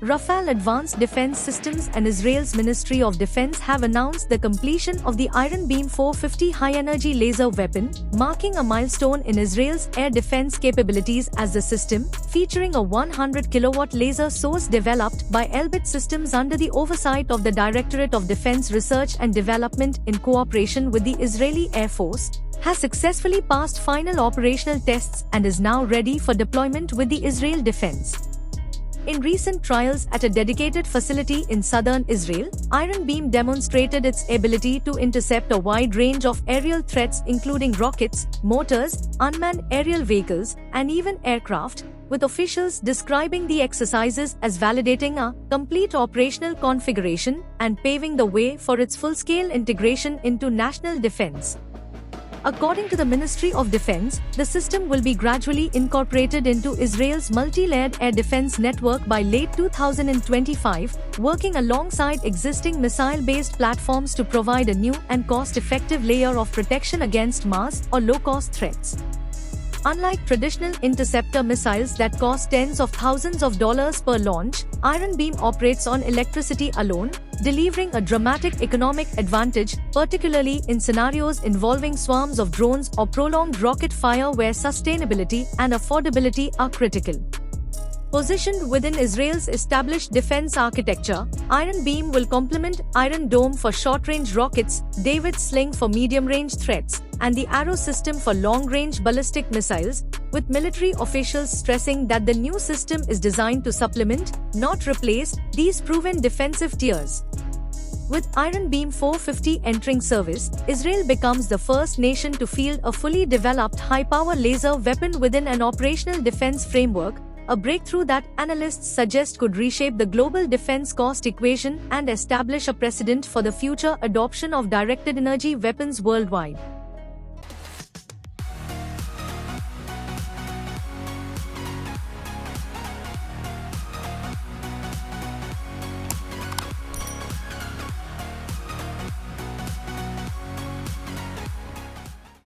Rafale Advanced Defense Systems and Israel's Ministry of Defense have announced the completion of the Iron Beam 450 high-energy laser weapon, marking a milestone in Israel's air defense capabilities as the system, featuring a 100-kilowatt laser source developed by Elbit Systems under the oversight of the Directorate of Defense Research and Development in cooperation with the Israeli Air Force, has successfully passed final operational tests and is now ready for deployment with the Israel Defense. In recent trials at a dedicated facility in southern Israel, Iron Beam demonstrated its ability to intercept a wide range of aerial threats including rockets, mortars, unmanned aerial vehicles, and even aircraft, with officials describing the exercises as validating a complete operational configuration and paving the way for its full-scale integration into national defense. According to the Ministry of Defense, the system will be gradually incorporated into Israel's multi-layered air defense network by late 2025, working alongside existing missile-based platforms to provide a new and cost-effective layer of protection against mass or low-cost threats. Unlike traditional interceptor missiles that cost tens of thousands of dollars per launch, Iron Beam operates on electricity alone, delivering a dramatic economic advantage, particularly in scenarios involving swarms of drones or prolonged rocket fire where sustainability and affordability are critical. Positioned within Israel's established defense architecture, Iron Beam will complement Iron Dome for short-range rockets, David's Sling for medium-range threats, and the Arrow system for long-range ballistic missiles, with military officials stressing that the new system is designed to supplement, not replace, these proven defensive tiers. With Iron Beam 450 entering service, Israel becomes the first nation to field a fully developed high-power laser weapon within an operational defense framework, a breakthrough that analysts suggest could reshape the global defense cost equation and establish a precedent for the future adoption of directed energy weapons worldwide.